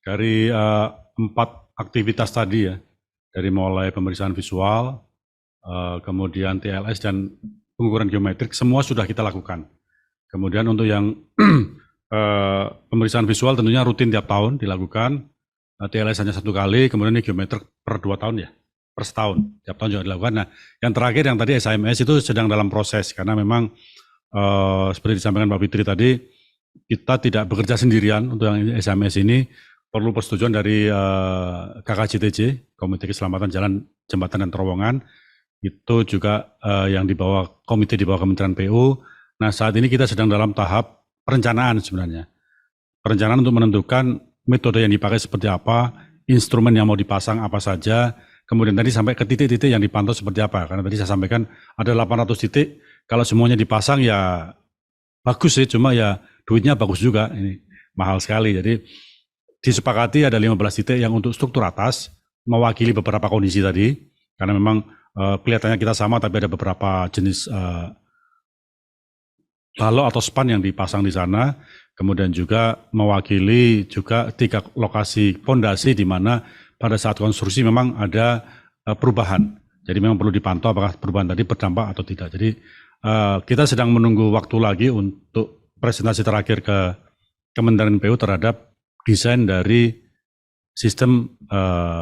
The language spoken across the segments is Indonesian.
Dari 4 aktivitas tadi ya, dari mulai pemeriksaan visual, kemudian TLS dan pengukuran geometrik, semua sudah kita lakukan. Kemudian untuk yang pemeriksaan visual tentunya rutin tiap tahun dilakukan, TLS hanya 1 kali, kemudian ini geometrik per 2 tahun ya, per setahun, tiap tahun juga dilakukan. Nah, yang terakhir yang tadi SIMS itu sedang dalam proses, karena memang seperti disampaikan Pak Fitri tadi, kita tidak bekerja sendirian untuk yang SIMS ini, perlu persetujuan dari KKJTJ, Komite Keselamatan Jalan, Jembatan, dan Terowongan. Itu juga yang dibawa komite di bawah Kementerian PU. Nah, saat ini kita sedang dalam tahap perencanaan sebenarnya. Perencanaan untuk menentukan metode yang dipakai seperti apa, instrumen yang mau dipasang apa saja, kemudian tadi sampai ke titik-titik yang dipantau seperti apa. Karena tadi saya sampaikan ada 800 titik, kalau semuanya dipasang ya bagus sih, cuma ya duitnya bagus juga, ini mahal sekali. Jadi disepakati ada 15 titik yang untuk struktur atas, mewakili beberapa kondisi tadi, karena memang kelihatannya kita sama, tapi ada beberapa jenis balok atau span yang dipasang di sana, kemudian juga mewakili juga 3 lokasi fondasi di mana pada saat konstruksi memang ada perubahan. Jadi memang perlu dipantau apakah perubahan tadi berdampak atau tidak. Jadi kita sedang menunggu waktu lagi untuk presentasi terakhir ke Kementerian PU terhadap desain dari sistem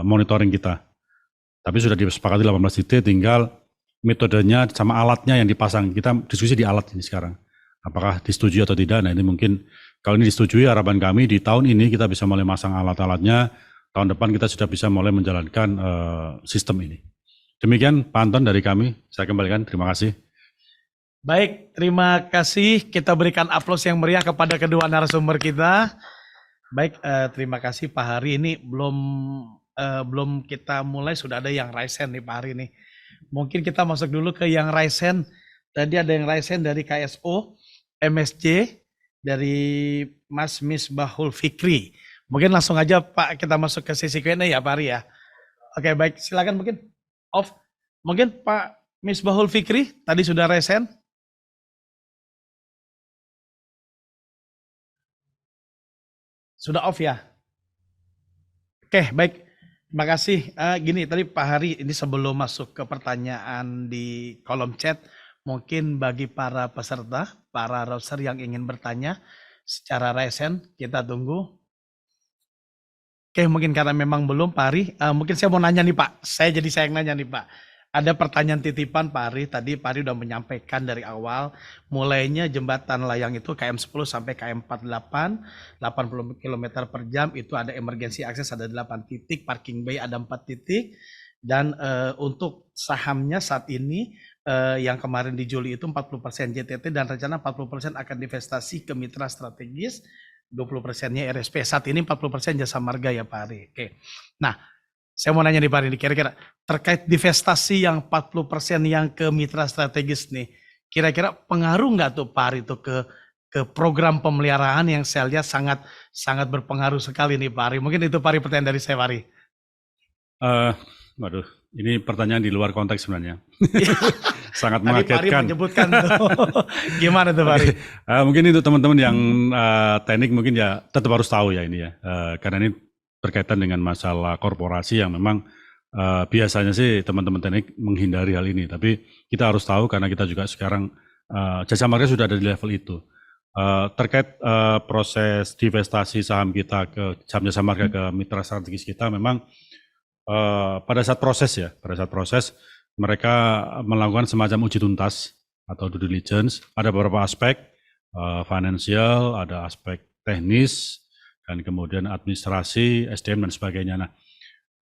monitoring kita. Tapi sudah disepakati 18 titik, tinggal metodenya sama alatnya yang dipasang. Kita diskusi di alat ini sekarang. Apakah disetujui atau tidak? Nah, ini mungkin kalau ini disetujui, harapan kami di tahun ini kita bisa mulai masang alat-alatnya. Tahun depan kita sudah bisa mulai menjalankan sistem ini. Demikian Pak Anton dari kami. Saya kembalikan. Terima kasih. Baik, terima kasih. Kita berikan aplaus yang meriah kepada kedua narasumber kita. Baik, terima kasih Pak Hari. Ini belum kita mulai sudah ada yang Raisen nih Pak Hari nih. Mungkin kita masuk dulu ke yang Raisen. Tadi ada yang Raisen dari KSO, MSJ, dari Mas Misbahul Fikri. Mungkin langsung aja Pak kita masuk ke sesi Q&A ya Pak Hari ya. Oke, baik, silakan mungkin off. Mungkin Pak Misbahul Fikri tadi sudah Raisen. Sudah off ya? Oke, baik. Terima kasih. Gini, tadi Pak Hari, ini sebelum masuk ke pertanyaan di kolom chat, mungkin bagi para peserta, para rouser yang ingin bertanya secara resen, kita tunggu. Oke, mungkin karena memang belum Pak Hari, mungkin saya mau nanya nih Pak. Saya yang nanya nih Pak. Ada pertanyaan titipan Pak Hari, tadi Pak Hari udah menyampaikan dari awal, mulainya jembatan layang itu KM 10 sampai KM 48, 80 km per jam, itu ada emergency access ada 8 titik, parking bay ada 4 titik, dan untuk sahamnya saat ini yang kemarin di Juli itu 40% JTT dan rencana 40% akan divestasi ke mitra strategis, 20%-nya RSP, saat ini 40% jasa marga ya Pak Hari. Oke. Nah, saya mau nanya nih Pak Hari, kira-kira terkait divestasi yang 40% yang ke mitra strategis nih, kira-kira pengaruh nggak tuh Pak Hari itu ke program pemeliharaan yang saya lihat sangat berpengaruh sekali nih Pak Hari. Mungkin itu Pak Hari pertanyaan dari saya Pak Hari. Waduh, ini pertanyaan di luar konteks sebenarnya. Sangat mengagetkan. Tadi Pak Hari menyebutkan tuh. Gimana tuh Pak Hari? Mungkin itu teman-teman yang teknik mungkin ya tetap harus tahu ya ini ya, karena ini berkaitan dengan masalah korporasi yang memang biasanya sih teman-teman teknik menghindari hal ini, tapi kita harus tahu karena kita juga sekarang jasa marga sudah ada di level itu. Terkait proses divestasi saham kita ke saham jasa marga ke mitra strategis kita, memang pada saat proses mereka melakukan semacam uji tuntas atau due diligence, ada beberapa aspek finansial, ada aspek teknis, dan kemudian administrasi, SDM dan sebagainya. Nah,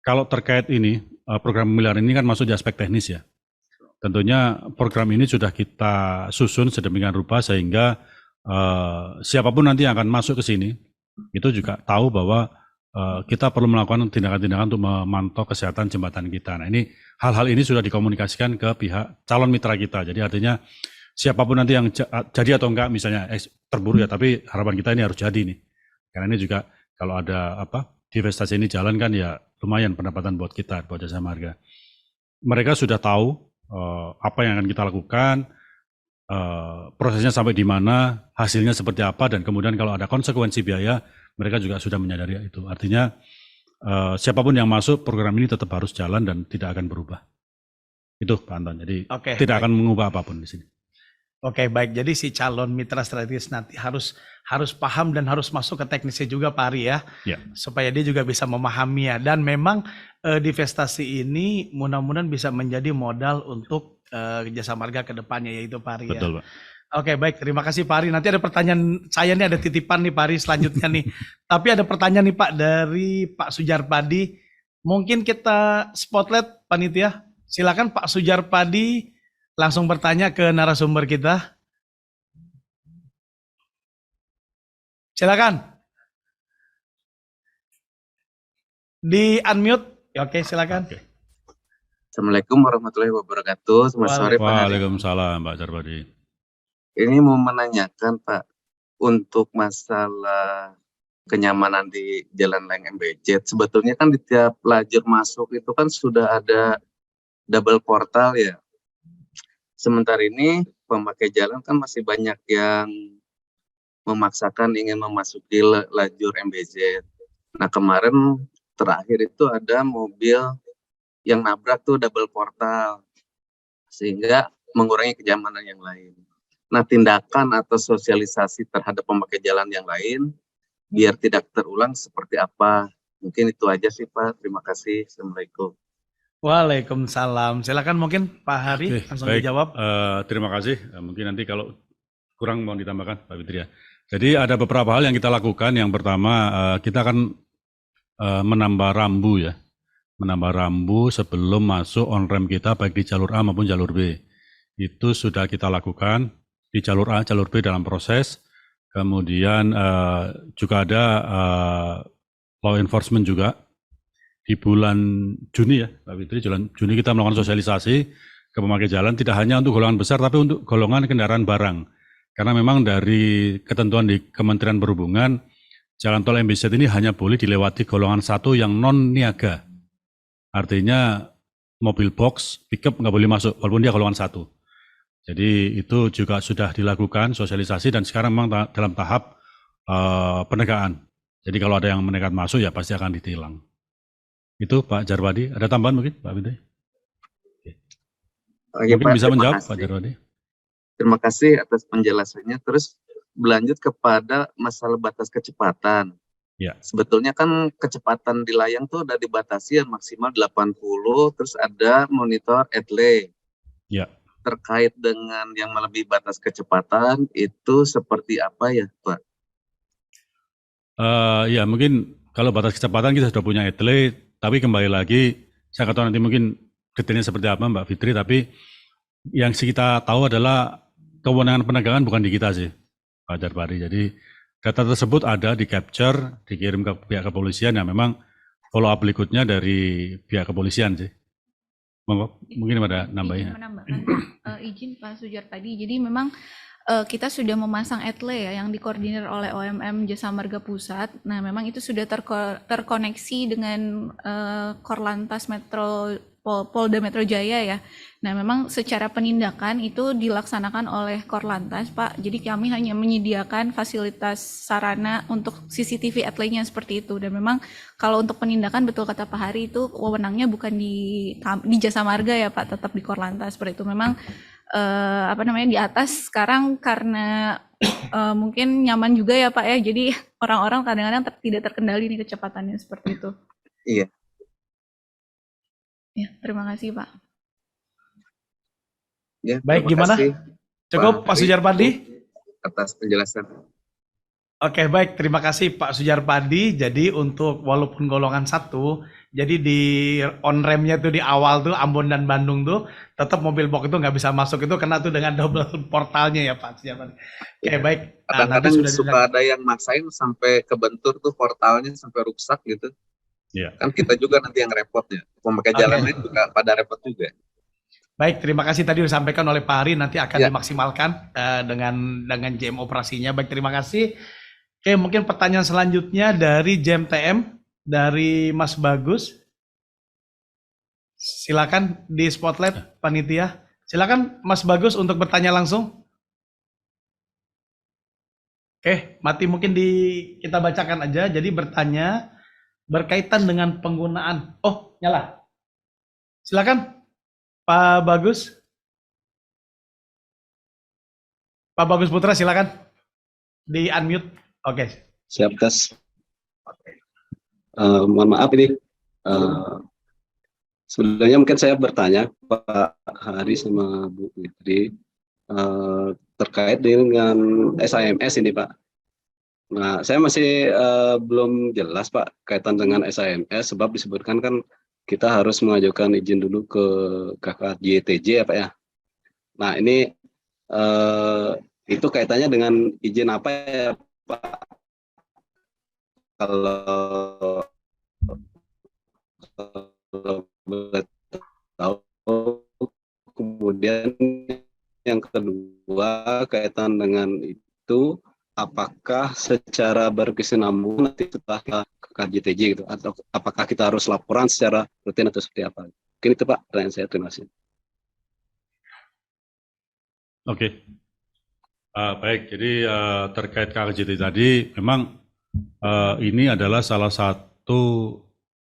kalau terkait ini, program pemeliharaan ini kan masuk di aspek teknis ya. Tentunya program ini sudah kita susun sedemikian rupa sehingga siapapun nanti yang akan masuk ke sini, itu juga tahu bahwa kita perlu melakukan tindakan-tindakan untuk memantau kesehatan jembatan kita. Nah, ini hal-hal ini sudah dikomunikasikan ke pihak calon mitra kita. Jadi artinya siapapun nanti yang jadi atau enggak, misalnya terburu ya, tapi harapan kita ini harus jadi nih. Karena ini juga kalau ada divestasi ini jalan kan ya lumayan pendapatan buat kita, buat jasa marga. Mereka sudah tahu apa yang akan kita lakukan, prosesnya sampai di mana, hasilnya seperti apa, dan kemudian kalau ada konsekuensi biaya, mereka juga sudah menyadari itu. Artinya siapapun yang masuk program ini tetap harus jalan dan tidak akan berubah. Itu Pak Anton. Jadi Oke, tidak baik. akan mengubah apapun di sini. Oke, baik. Jadi si calon mitra strategis nanti harus paham dan harus masuk ke teknisnya juga Pak Ari ya, Ya, supaya dia juga bisa memahami ya. Dan memang divestasi ini mudah-mudahan bisa menjadi modal untuk Jasa Marga ke depannya yaitu Pak Ari ya. betul Pak. Oke, baik. Terima kasih Pak Ari. Nanti ada pertanyaan saya nih, ada titipan nih Pak Ari selanjutnya nih. Tapi ada pertanyaan nih Pak dari Pak Sujarpadi. Mungkin kita spotlight panitia. Silakan Pak Sujarpadi langsung bertanya ke narasumber kita. Silakan. Di unmute. Oke, silakan. Oke. Assalamualaikum warahmatullahi wabarakatuh. Selamat sore Pak Hari. Waalaikumsalam Pak Jarbadi. Ini mau menanyakan Pak, untuk masalah kenyamanan di Jalan Layang MBZ, sebetulnya kan di tiap lajur masuk itu kan sudah ada double portal ya. Sementara ini pemakai jalan kan masih banyak yang memaksakan ingin memasuki lajur MBZ. Nah kemarin terakhir itu ada mobil yang nabrak tuh double portal, sehingga mengurangi kenyamanan yang lain. Nah tindakan atau sosialisasi terhadap pemakai jalan yang lain biar tidak terulang seperti apa? Mungkin itu aja sih Pak. Terima kasih. Assalamualaikum. Waalaikumsalam. Silakan mungkin Pak Hari Oke, langsung baik. dijawab. Terima kasih. Mungkin nanti kalau kurang mau ditambahkan Pak Fitri ya. Jadi ada beberapa hal yang kita lakukan. Yang pertama kita akan menambah rambu ya. Menambah rambu sebelum masuk on ramp kita baik di jalur A maupun jalur B. Itu sudah kita lakukan di jalur A, jalur B dalam proses. Kemudian juga ada law enforcement juga. Di bulan Juni ya, Pak Fitri, Juni kita melakukan sosialisasi ke pemakai jalan, tidak hanya untuk golongan besar, tapi untuk golongan kendaraan barang. Karena memang dari ketentuan di Kementerian Perhubungan, jalan tol MBZ ini hanya boleh dilewati golongan 1 yang non-niaga. Artinya mobil box, pickup nggak boleh masuk, walaupun dia golongan 1. Jadi itu juga sudah dilakukan sosialisasi dan sekarang memang dalam tahap penegakan. Jadi kalau ada yang menekat masuk ya pasti akan ditilang. Itu Pak Jarbadi, ada tambahan mungkin Pak Fitri? Ya, Mungkin Pak, bisa terima menjawab kasih. Pak Jarbadi. Terima kasih atas penjelasannya. Terus berlanjut kepada masalah batas kecepatan. Ya. Sebetulnya kan kecepatan di layang tuh udah dibatasi maksimal 80, terus ada monitor ETLE. Ya. Terkait dengan yang melebihi batas kecepatan itu seperti apa ya Pak? Ya mungkin kalau batas kecepatan kita sudah punya ETLE, tapi kembali lagi saya katakan nanti mungkin detailnya seperti apa Mbak Fitri, tapi yang kita tahu adalah kewenangan penegakan bukan di kita sih Pak Jarbadi. Jadi data tersebut ada di capture, dikirim ke pihak kepolisian, yang memang follow up berikutnya dari pihak kepolisian sih. Mungkin ada nambahnya. Izin menambahkan, izin Pak Sujarpadi. Jadi memang kita sudah memasang ETLE ya yang dikoordinir oleh OMM Jasa Marga Pusat. Nah, memang itu sudah terkoneksi dengan Korlantas Metro Polda Metro Jaya ya. Nah, memang secara penindakan itu dilaksanakan oleh Korlantas, Pak. Jadi kami hanya menyediakan fasilitas sarana untuk CCTV ETLE-nya seperti itu. Dan memang kalau untuk penindakan betul kata Pak Hari itu wewenangnya bukan di Jasa Marga ya, Pak, tetap di Korlantas seperti itu. Memang di atas sekarang karena mungkin nyaman juga ya Pak ya, jadi orang-orang kadang-kadang tidak terkendali nih kecepatannya seperti itu. Iya. Ya, terima kasih Pak. Ya, Baik, gimana? kasih, Cukup Pak Sujarpadi? Atas penjelasan. Oke, baik. Terima kasih Pak Sujarpadi. Jadi untuk walaupun golongan 1, jadi di on ramp-nya tuh di awal tuh Ambon dan Bandung tuh tetap mobil box itu nggak bisa masuk, itu kena tuh dengan double portalnya ya Pak Sujarpadi. Oke, baik. Kadang-kadang suka ada yang maksain sampai kebentur tuh portalnya sampai rusak gitu. Iya. Kan kita juga nanti yang repot ya. Pemakai jalan lain juga pada repot juga. Baik, terima kasih tadi disampaikan oleh Pak Hari, nanti akan dimaksimalkan dengan jam operasinya. Baik, terima kasih. Oke, mungkin pertanyaan selanjutnya dari JMTM, dari Mas Bagus. Silakan di spotlight panitia. Silakan Mas Bagus untuk bertanya langsung. Oke, Mati mungkin kita bacakan aja. Jadi bertanya berkaitan dengan penggunaan. Oh, nyala. Silakan, Pak Bagus. Pak Bagus Putra, silakan di unmute. Oke. Siap, tes. Mohon maaf ini. Sebenarnya mungkin saya bertanya Pak Hari sama Bu Fitri terkait dengan SIMS ini, Pak. Nah, saya masih belum jelas, Pak, kaitan dengan SIMS, sebab disebutkan kan kita harus mengajukan izin dulu ke KKJTJ ya, Pak ya. Nah, ini itu kaitannya dengan izin apa ya, Pak? Kalau boleh tahu. Kemudian yang kedua kaitan dengan itu, apakah secara berkesinambungan nanti setelah ke KJTJ gitu, atau apakah kita harus laporan secara rutin atau seperti apa? Mungkin itu Pak pertanyaan saya, terima kasih. Oke. Baik, jadi terkait KKJT tadi, memang ini adalah salah satu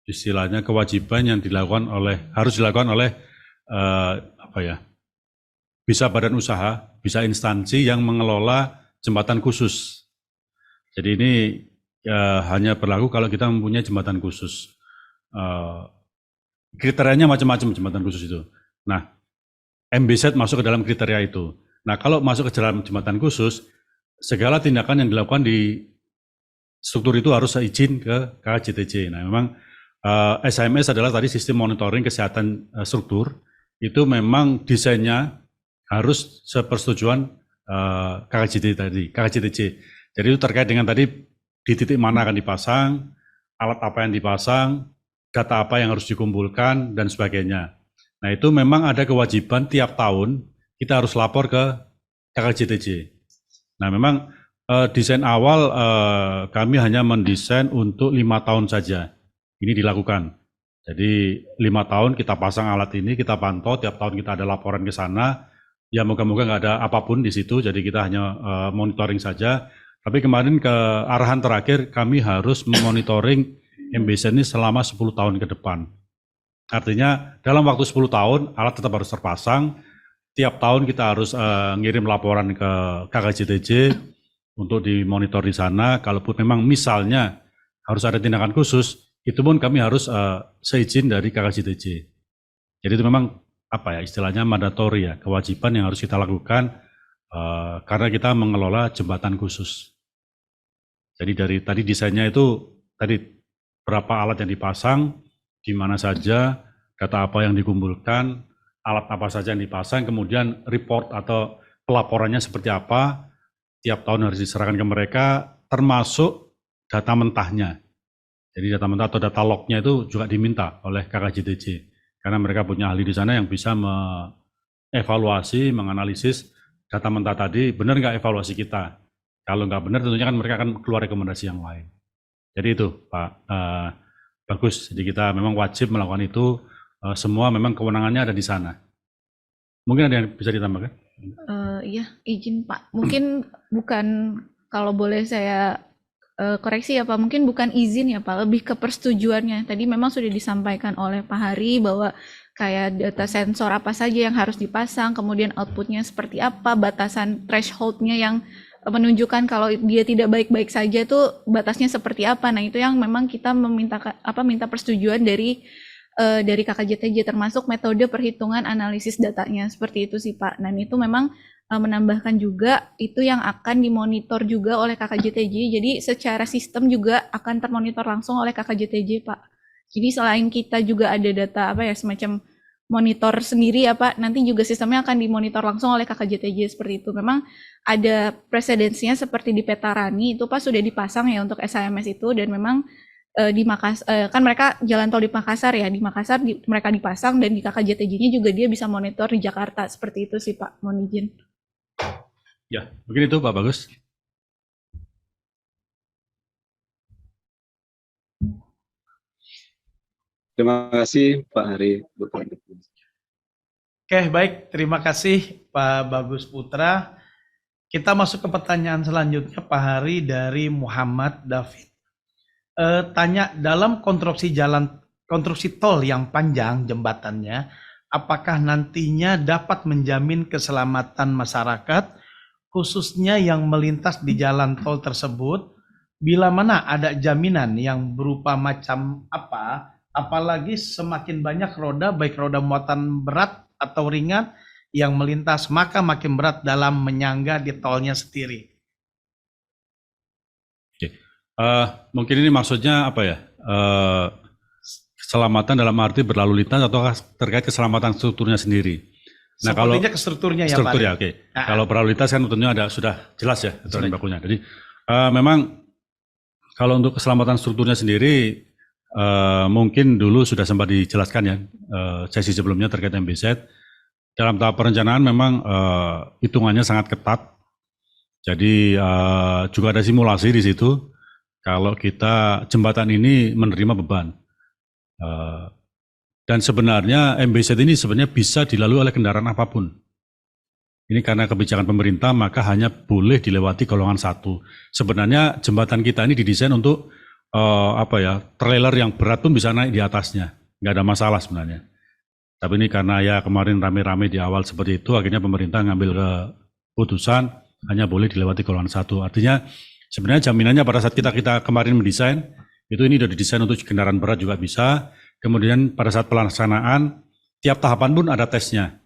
istilahnya kewajiban yang harus dilakukan oleh bisa badan usaha, bisa instansi yang mengelola jembatan khusus. Jadi ini hanya berlaku kalau kita mempunyai jembatan khusus. Kriterianya macam-macam jembatan khusus itu. Nah, MBZ masuk ke dalam kriteria itu. Nah, kalau masuk ke dalam jembatan khusus, segala tindakan yang dilakukan di struktur itu harus izin ke KKJTJ. Nah, memang SIMS adalah tadi sistem monitoring kesehatan struktur, itu memang desainnya harus sepersetujuan KKJTJ. Jadi itu terkait dengan tadi di titik mana akan dipasang, alat apa yang dipasang, data apa yang harus dikumpulkan, dan sebagainya. Nah, itu memang ada kewajiban tiap tahun kita harus lapor ke KKJTJ. Nah, memang desain awal kami hanya mendesain untuk 5 tahun saja. Ini dilakukan. Jadi 5 tahun kita pasang alat ini, kita pantau, tiap tahun kita ada laporan ke sana. Ya moga-moga nggak ada apapun di situ, jadi kita hanya monitoring saja. Tapi kemarin ke arahan terakhir, kami harus memonitoring MBZ ini selama 10 tahun ke depan. Artinya dalam waktu 10 tahun, alat tetap harus terpasang. Tiap tahun kita harus ngirim laporan ke KKJTJ untuk dimonitor di sana. Kalaupun memang misalnya harus ada tindakan khusus, itu pun kami harus seizin dari KKJTJ. Jadi itu memang istilahnya mandatori ya, kewajiban yang harus kita lakukan karena kita mengelola jembatan khusus. Jadi dari tadi desainnya itu tadi berapa alat yang dipasang, di mana saja, data apa yang dikumpulkan, alat apa saja yang dipasang, kemudian report atau pelaporannya seperti apa, tiap tahun harus diserahkan ke mereka, termasuk data mentahnya. Jadi data mentah atau data lognya itu juga diminta oleh KKJTJ. Karena mereka punya ahli di sana yang bisa mengevaluasi, menganalisis data mentah tadi, benar nggak evaluasi kita. Kalau nggak benar tentunya kan mereka akan keluar rekomendasi yang lain. Jadi itu Pak, bagus. Jadi kita memang wajib melakukan itu, semua memang kewenangannya ada di sana. Mungkin ada yang bisa ditambahkan? Iya, izin Pak. Mungkin bukan, kalau boleh saya koreksi ya Pak, mungkin bukan izin ya Pak, lebih ke persetujuannya. Tadi memang sudah disampaikan oleh Pak Hari bahwa kayak data sensor apa saja yang harus dipasang, kemudian outputnya seperti apa, batasan thresholdnya yang menunjukkan kalau dia tidak baik-baik saja tuh batasnya seperti apa. Nah itu yang memang kita minta persetujuan dari KKJTJ, termasuk metode perhitungan analisis datanya, seperti itu sih Pak. Dan itu memang menambahkan juga itu yang akan dimonitor juga oleh KKJTJ, jadi secara sistem juga akan termonitor langsung oleh KKJTJ Pak. Jadi selain kita juga ada data semacam monitor sendiri ya Pak, nanti juga sistemnya akan dimonitor langsung oleh KKJTJ seperti itu. Memang ada presidensinya seperti di Petarani itu Pak sudah dipasang ya untuk SIMS itu, dan memang di Makassar kan mereka jalan tol di Makassar ya, di Makassar mereka dipasang, dan di KKJTJ-nya juga dia bisa monitor di Jakarta, seperti itu sih Pak, mohon izin. Ya, mungkin itu Pak Bagus. Terima kasih Pak Hari. Oke, baik. Terima kasih Pak Bagus Putra. Kita masuk ke pertanyaan selanjutnya Pak Hari dari Muhammad David. Tanya, dalam konstruksi tol yang panjang jembatannya, apakah nantinya dapat menjamin keselamatan masyarakat, khususnya yang melintas di jalan tol tersebut, bila mana ada jaminan yang berupa macam apa, apalagi semakin banyak roda, baik roda muatan berat atau ringan, yang melintas, maka makin berat dalam menyangga di tolnya sendiri. Mungkin ini maksudnya apa ya? Keselamatan dalam arti berlalu lintas atau terkait keselamatan strukturnya sendiri. Nah, kalau Sepertinya ke strukturnya ya Pak. struktur ya, oke. Kalau berlalu lintas kan tentunya sudah jelas ya aturan bakunya. Jadi memang kalau untuk keselamatan strukturnya sendiri mungkin dulu sudah sempat dijelaskan ya sesi sebelumnya terkait MBZ. Dalam tahap perencanaan memang hitungannya sangat ketat. Jadi juga ada simulasi di situ. Kalau kita jembatan ini menerima beban. Dan sebenarnya MBZ ini sebenarnya bisa dilalui oleh kendaraan apapun. Ini karena kebijakan pemerintah maka hanya boleh dilewati golongan 1. Sebenarnya jembatan kita ini didesain untuk trailer yang berat pun bisa naik di atasnya. Nggak ada masalah sebenarnya. Tapi ini karena ya kemarin rame-rame di awal seperti itu, akhirnya pemerintah ngambil keputusan hanya boleh dilewati golongan 1. Artinya sebenarnya jaminannya pada saat kita kemarin mendesain, itu ini sudah didesain untuk kendaraan berat juga bisa. Kemudian pada saat pelaksanaan, tiap tahapan pun ada tesnya.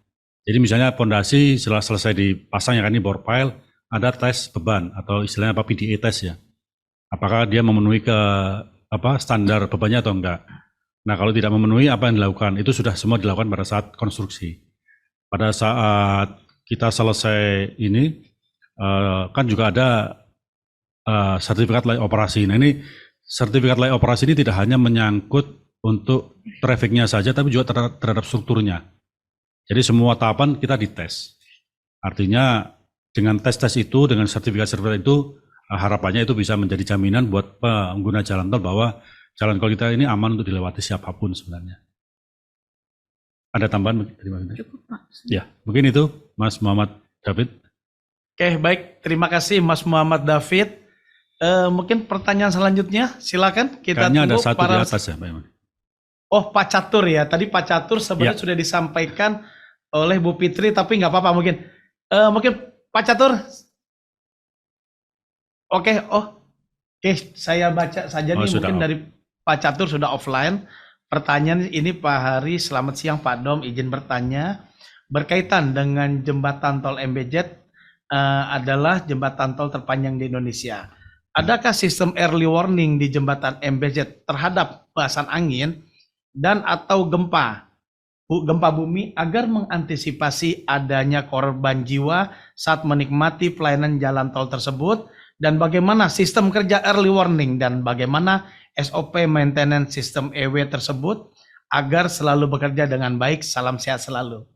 Jadi misalnya pondasi setelah selesai dipasang ya kan ini bore pile, ada tes beban atau istilahnya PDE test ya. Apakah dia memenuhi standar bebannya atau enggak. Nah kalau tidak memenuhi apa yang dilakukan, itu sudah semua dilakukan pada saat konstruksi. Pada saat kita selesai ini, kan juga ada sertifikat layak operasi. Nah ini sertifikat layak operasi ini tidak hanya menyangkut untuk trafficnya saja, tapi juga terhadap strukturnya. Jadi semua tahapan kita dites. Artinya dengan tes-tes itu, dengan sertifikat-sertifikat itu, harapannya itu bisa menjadi jaminan buat pengguna jalan tol bahwa jalan tol kita ini aman untuk dilewati siapapun sebenarnya. Ada tambahan? Cukup, Pak. Ya, mungkin itu Mas Muhammad David. Oke, baik. Terima kasih Mas Muhammad David. Mungkin pertanyaan selanjutnya, silakan kita Kayaknya tunggu ada satu di atas ya Pak Iman. Oh, Pak Catur ya. Tadi Pak Catur sebenarnya sudah disampaikan oleh Bu Fitri, tapi nggak apa-apa mungkin. Mungkin Pak Catur. Oke, saya baca saja nih mungkin dari Pak Catur sudah offline. Pertanyaan ini Pak Hari, selamat siang Pak Dom, izin bertanya. Berkaitan dengan jembatan tol MBZ adalah jembatan tol terpanjang di Indonesia. Adakah sistem early warning di jembatan MBZ terhadap bahasan angin dan atau gempa bumi agar mengantisipasi adanya korban jiwa saat menikmati pelayanan jalan tol tersebut? Dan bagaimana sistem kerja early warning dan bagaimana SOP maintenance sistem EW tersebut agar selalu bekerja dengan baik? Salam sehat selalu.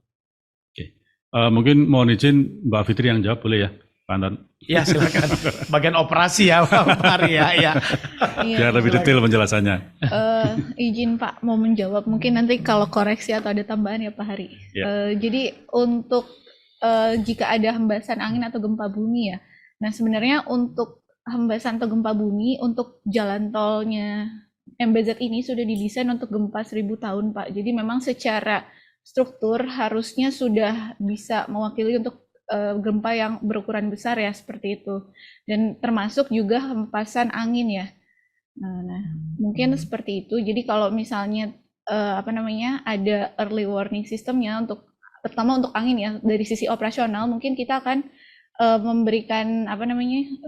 Oke. Mungkin mohon izin Mbak Fitri yang jawab boleh ya, Pak Anton? Ya silakan. Bagian operasi ya Pak Hari ya. Iya, Biar lebih detail penjelasannya. izin Pak mau menjawab, mungkin nanti kalau koreksi atau ada tambahan ya Pak Hari. Jadi untuk jika ada hembasan angin atau gempa bumi ya, nah sebenarnya untuk hembasan atau gempa bumi untuk jalan tolnya MBZ ini sudah didesain untuk gempa 1000 tahun Pak. Jadi memang secara struktur harusnya sudah bisa mewakili untuk gempa yang berukuran besar ya seperti itu. Dan termasuk juga hempasan angin ya. Nah, mungkin seperti itu. Jadi kalau misalnya ada early warning sistemnya untuk terutama untuk angin ya, dari sisi operasional mungkin kita akan memberikan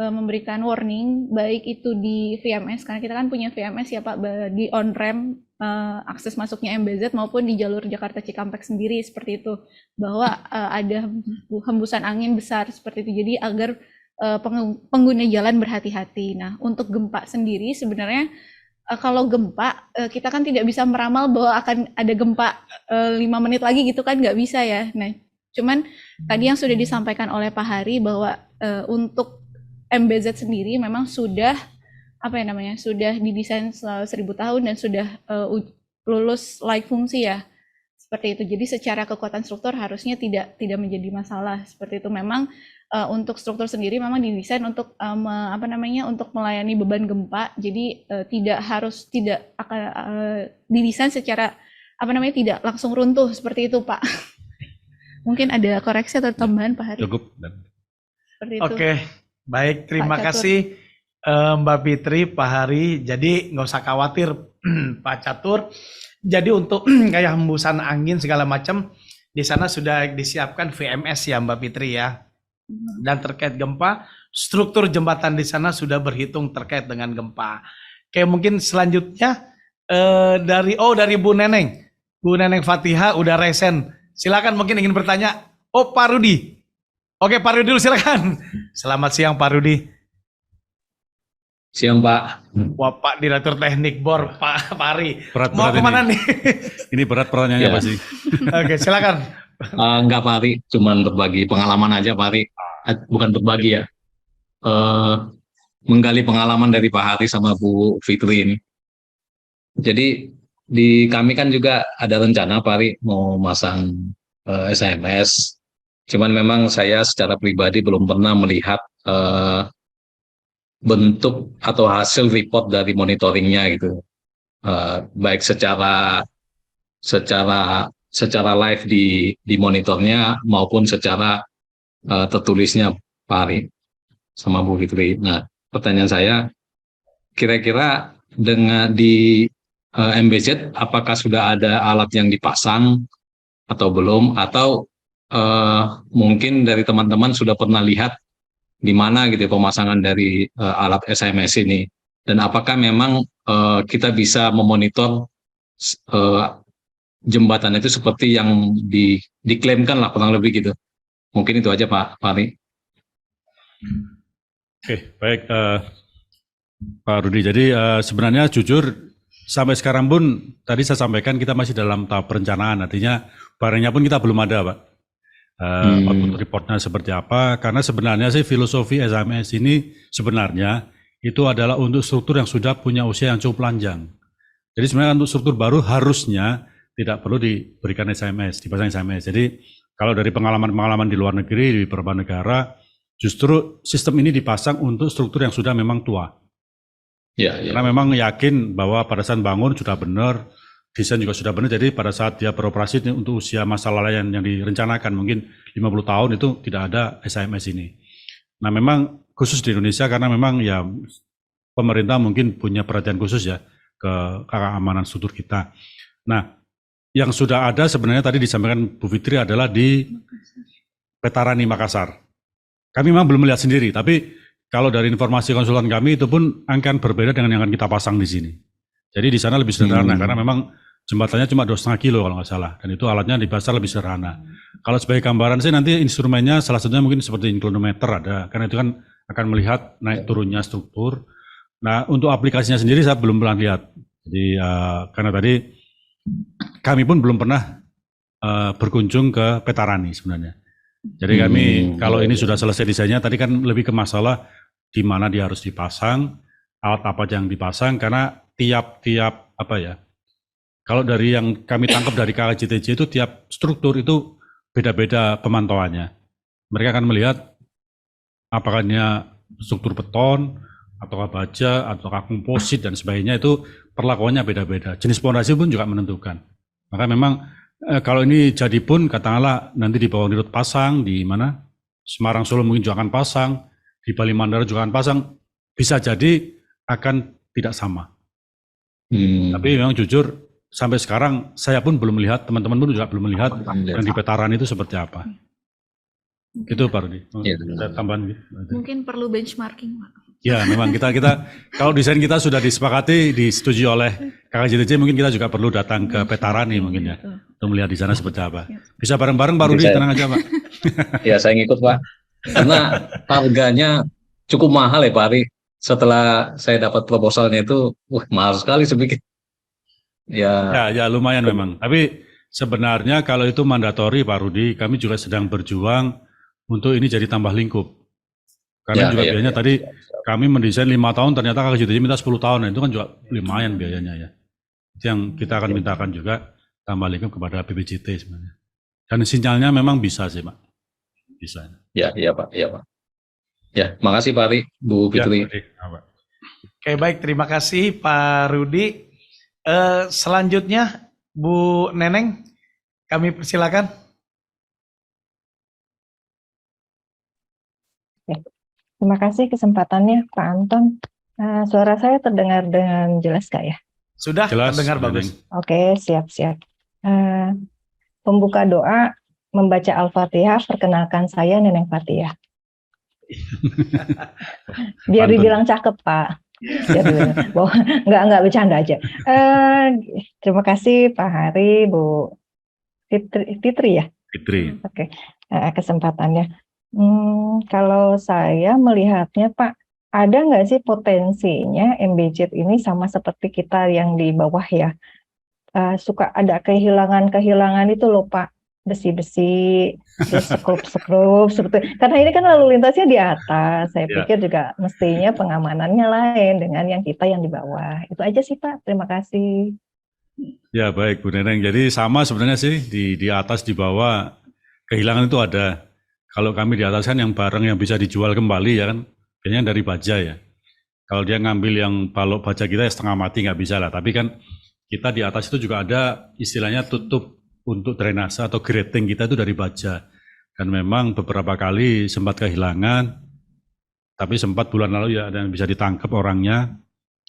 memberikan warning baik itu di VMS, karena kita kan punya VMS ya Pak, di on ramp akses masuknya MBZ maupun di jalur Jakarta Cikampek sendiri seperti itu, bahwa ada hembusan angin besar seperti itu, jadi agar pengguna jalan berhati-hati. Nah untuk gempa sendiri sebenarnya kalau gempa kita kan tidak bisa meramal bahwa akan ada gempa 5 menit lagi gitu kan, nggak bisa ya. Nah cuman tadi yang sudah disampaikan oleh Pak Hari bahwa untuk MBZ sendiri memang sudah sudah didesain 1000 tahun dan sudah lulus layak fungsi ya Seperti itu. Jadi secara kekuatan struktur harusnya tidak menjadi masalah. Seperti itu. Memang untuk struktur sendiri memang didesain untuk untuk melayani beban gempa. Jadi tidak akan didesain secara tidak langsung runtuh seperti itu, Pak. Mungkin ada koreksi atau tambahan, Pak Hari? Cukup. Seperti itu. Oke, baik. Terima Pak Catur. kasih Mbak Fitri, Pak Hari. Jadi nggak usah khawatir, Pak Catur. Jadi untuk kayak hembusan angin segala macam di sana sudah disiapkan VMS ya, Mbak Fitri ya. Dan terkait gempa, struktur jembatan di sana sudah berhitung terkait dengan gempa. Oke, mungkin selanjutnya dari Bu Neneng. Bu Neneng Fatihah udah resen. Silakan mungkin ingin bertanya. Oh, Pak Rudi. Oke, Pak Rudi dulu silakan. Selamat siang Pak Rudi. Siang Pak. Wah, Pak Direktur Teknik BOR, Pak Pari. Mau Berat kemana ini. nih? Ini berat pertanyaannya Ya. pasti. Oke, silakan. Enggak Pak Ari, cuman berbagi pengalaman aja Pak Ari. Bukan berbagi ya. Menggali pengalaman dari Pak Hari sama Bu Fitri ini. Jadi di kami kan juga ada rencana Pak Ari mau masang SMS. Cuman memang saya secara pribadi belum pernah melihat bentuk atau hasil report dari monitoringnya gitu. Baik secara live di monitornya maupun secara tertulisnya Pak Ari sama Bu Fitri. Nah, pertanyaan saya, kira-kira dengan di MBZ apakah sudah ada alat yang dipasang atau belum, atau mungkin dari teman-teman sudah pernah lihat di mana gitu pemasangan dari alat SMS ini, dan apakah memang kita bisa memonitor jembatan itu seperti yang diklaimkan lah kurang lebih gitu. Mungkin itu aja Pak Ari. Oke, baik Pak Rudi. Jadi sebenarnya jujur sampai sekarang pun tadi saya sampaikan kita masih dalam tahap perencanaan. Artinya barangnya pun kita belum ada, Pak. Output reportnya seperti apa? Karena sebenarnya sih filosofi SMS ini sebenarnya itu adalah untuk struktur yang sudah punya usia yang cukup panjang. Jadi sebenarnya untuk struktur baru harusnya tidak perlu diberikan SMS, dipasang SMS. Jadi kalau dari pengalaman-pengalaman di luar negeri, di beberapa negara, justru sistem ini dipasang untuk struktur yang sudah memang tua. Ya. Karena memang yakin bahwa pada saat bangun sudah benar, desain juga sudah benar, jadi pada saat dia beroperasi untuk usia masa layan yang direncanakan mungkin 50 tahun itu tidak ada SMS ini. Nah memang khusus di Indonesia karena memang ya pemerintah mungkin punya perhatian khusus ya ke keamanan struktur kita. Nah yang sudah ada sebenarnya tadi disampaikan Bu Fitri adalah di Petarani Makassar. Kami memang belum melihat sendiri, tapi kalau dari informasi konsultan kami itu pun akan berbeda dengan yang akan kita pasang di sini. Jadi di sana lebih sederhana karena memang jembatannya cuma 2,5 kilo kalau nggak salah, dan itu alatnya di pasar lebih sederhana. Kalau sebagai gambaran sih nanti instrumennya salah satunya mungkin seperti inclinometer ada, karena itu kan akan melihat naik turunnya struktur. Nah untuk aplikasinya sendiri saya belum pernah lihat. Jadi karena tadi kami pun belum pernah berkunjung ke Petarani sebenarnya. Jadi kami kalau ini sudah selesai desainnya, tadi kan lebih ke masalah di mana dia harus dipasang, alat apa yang dipasang, karena tiap apa ya, kalau dari yang kami tangkap dari KKJTJ itu tiap struktur itu beda-beda pemantauannya. Mereka akan melihat apakah dia struktur beton, ataukah baja, ataukah komposit dan sebagainya, itu perlakuannya beda-beda. Jenis pondasi pun juga menentukan. Maka memang kalau ini jadi pun katakanlah nanti di bawah dirut pasang, di mana Semarang Solo mungkin juga akan pasang, di Bali Mandara juga akan pasang, bisa jadi akan tidak sama. Tapi memang jujur sampai sekarang saya pun belum melihat, teman-teman pun juga belum melihat yang di Petaran itu seperti apa. Itu Pak Rudi. Ada tambahan gitu. Mungkin perlu benchmarking, Pak. Ya memang kita kalau desain kita sudah disepakati, disetujui oleh KKJTJ, mungkin kita juga perlu datang ke Petarani mungkin ya, untuk melihat di sana seperti apa. Bisa bareng-bareng Pak Rudi, tenang aja Pak. Ya saya ngikut Pak, karena harganya cukup mahal ya Pak Ari. Setelah saya dapat proposalnya itu, mahal sekali sedikit. Ya lumayan memang. Tapi sebenarnya kalau itu mandatori Pak Rudi, kami juga sedang berjuang untuk ini jadi tambah lingkup. Karena juga biayanya tadi kami mendesain 5 tahun, ternyata KKJTJ minta 10 tahun, nah itu kan juga lumayan biayanya ya. Itu yang kita akan mintakan juga. tambah link up kepada BPJT sebenarnya. Dan sinyalnya memang bisa sih Pak, bisa. Ya, iya Pak, iya Pak. Ya, makasih Pak Ari, Bu Ya, Fitri. Pak. Oke, baik, terima kasih Pak Rudi. Selanjutnya Bu Neneng, kami persilakan. Terima kasih kesempatannya Pak Anton. Suara saya terdengar dengan jelas Kak ya? Sudah Jelas, terdengar Bu bagus. Neneng. Oke, siap-siap. Pembuka doa membaca Al-Fatihah, perkenalkan saya Neneng Fatihah. Biar Pantun. dibilang cakep Pak. Biar dibilang, nggak bercanda aja. Terima kasih Pak Hari, Bu Fitri ya? Fitri. Oke, kesempatannya. Kalau saya melihatnya Pak, ada nggak sih potensinya MBZ ini sama seperti kita yang di bawah ya? Suka ada kehilangan itu loh Pak, besi-besi, terus sekrup, seperti. Karena ini kan lalu lintasnya di atas, saya Ya. pikir juga mestinya pengamanannya lain dengan yang kita yang di bawah. Itu aja sih Pak, terima kasih. Ya baik Bu Neneng, jadi sama sebenarnya sih di atas di bawah kehilangan itu ada. Kalau kami di atas kan yang barang yang bisa dijual kembali ya kan, biasanya dari baja ya. Kalau dia ngambil yang balok baja kita ya setengah mati nggak bisa lah. Tapi kan kita di atas itu juga ada istilahnya tutup untuk drainase atau grating kita itu dari baja. Dan memang beberapa kali sempat kehilangan, tapi sempat bulan lalu ya ada yang bisa ditangkap orangnya,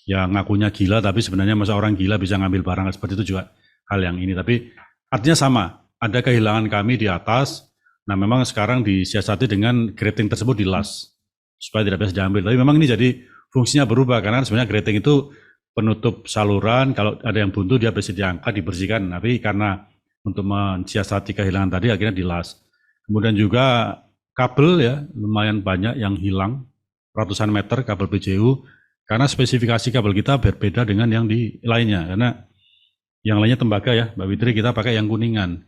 yang ngakunya gila, tapi sebenarnya masa orang gila bisa ngambil barang seperti itu juga hal yang ini. Tapi artinya sama, ada kehilangan kami di atas. Nah memang sekarang disiasati dengan grating tersebut dilas supaya tidak bisa diambil. Tapi memang ini jadi fungsinya berubah karena sebenarnya grating itu penutup saluran. Kalau ada yang buntu dia bisa diangkat, dibersihkan. Tapi karena untuk mensiasati kehilangan tadi akhirnya dilas. Kemudian juga kabel ya lumayan banyak yang hilang, ratusan meter kabel PJU. Karena spesifikasi kabel kita berbeda dengan yang di lainnya. Karena yang lainnya tembaga ya, Mbak Fitri, kita pakai yang kuningan.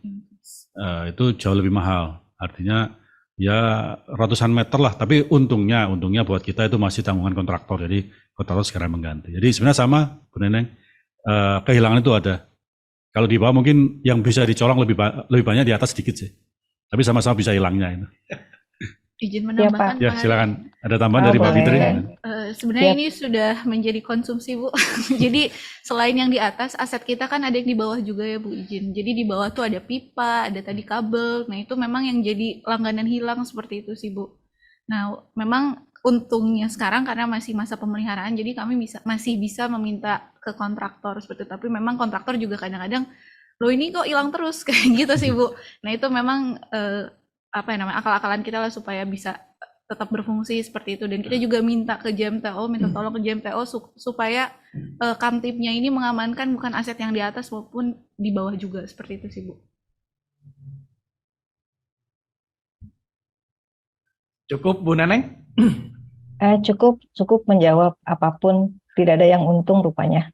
Itu jauh lebih mahal. Artinya ya ratusan meter lah. Tapi untungnya buat kita itu masih tanggungan kontraktor. Jadi kontraktor sekarang mengganti. Jadi sebenarnya sama, Bu Neneng. Kehilangan itu ada. Kalau di bawah mungkin yang bisa dicolong lebih banyak, di atas sedikit sih. Tapi sama-sama bisa hilangnya itu. Izin Pak. menambahkan Ya Pak Hari. silakan. Ada tambahan dari Mbak boleh. Fitri? Sebenarnya Siap. ini sudah menjadi konsumsi Bu. Jadi selain yang di atas, aset kita kan ada yang di bawah juga ya Bu izin. Jadi di bawah tuh ada pipa, ada tadi kabel. Nah itu memang yang jadi langganan hilang seperti itu sih Bu. Nah memang untungnya sekarang karena masih masa pemeliharaan, jadi kami masih bisa meminta ke kontraktor seperti itu. Tapi memang kontraktor juga kadang-kadang, loh ini kok hilang terus kayak gitu sih Bu. Nah itu memang akal-akalan kita lah supaya bisa tetap berfungsi seperti itu. Dan kita juga minta tolong ke JMTO supaya kamtipnya ini mengamankan bukan aset yang di atas maupun di bawah juga seperti itu sih Bu. Cukup Bu Neneng? Cukup menjawab apapun, tidak ada yang untung rupanya.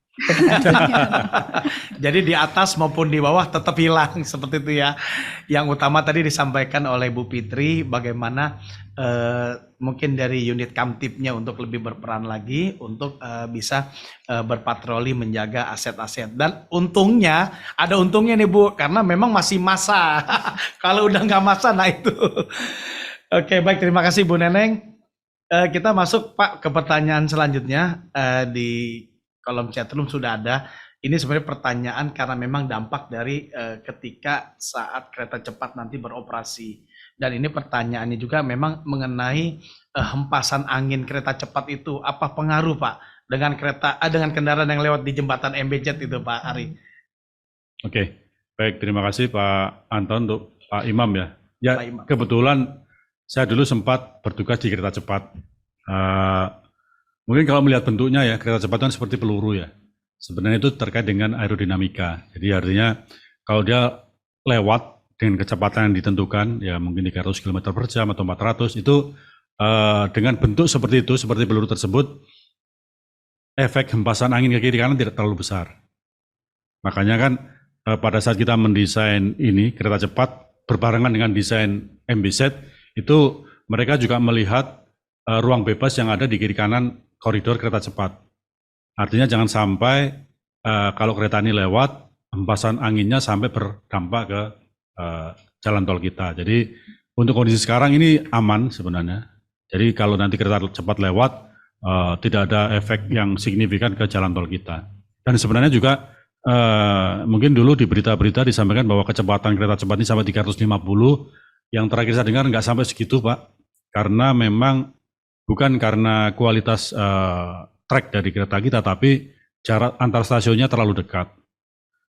Jadi di atas maupun di bawah tetap hilang seperti itu ya. Yang utama tadi disampaikan oleh Bu Fitri bagaimana mungkin dari unit kamtipnya untuk lebih berperan lagi untuk bisa berpatroli menjaga aset-aset. Dan untungnya ada untungnya nih Bu, karena memang masih masa. Kalau udah nggak masa, nah itu. Oke, baik, terima kasih Bu Neneng. Kita masuk Pak ke pertanyaan selanjutnya di kolom chatroom sudah ada. Ini sebenarnya pertanyaan karena memang dampak dari ketika saat kereta cepat nanti beroperasi. Dan ini pertanyaannya juga memang mengenai hempasan angin kereta cepat itu. Apa pengaruh Pak dengan dengan kendaraan yang lewat di jembatan MBZ itu Pak Ari? Oke, baik, terima kasih Pak Anton untuk Pak Imam ya. Ya Pak Imam. kebetulan saya dulu sempat bertugas di kereta cepat. Mungkin kalau melihat bentuknya ya, kereta cepat kan seperti peluru ya. Sebenarnya itu terkait dengan aerodinamika. Jadi artinya kalau dia lewat dengan kecepatan yang ditentukan, ya mungkin 300 km per jam atau 400, itu dengan bentuk seperti itu, seperti peluru tersebut, efek hempasan angin ke kiri kanan tidak terlalu besar. Makanya kan pada saat kita mendesain ini, kereta cepat, berbarengan dengan desain MBZ, itu mereka juga melihat ruang bebas yang ada di kiri kanan koridor kereta cepat. Artinya jangan sampai kalau kereta ini lewat, hempasan anginnya sampai berdampak ke jalan tol kita. Jadi untuk kondisi sekarang ini aman sebenarnya. Jadi kalau nanti kereta cepat lewat, tidak ada efek yang signifikan ke jalan tol kita. Dan sebenarnya juga mungkin dulu di berita-berita disampaikan bahwa kecepatan kereta cepat ini sampai 350. Yang terakhir saya dengar nggak sampai segitu, Pak. Karena memang bukan karena kualitas trek dari kereta kita, tapi jarak antar stasiunnya terlalu dekat.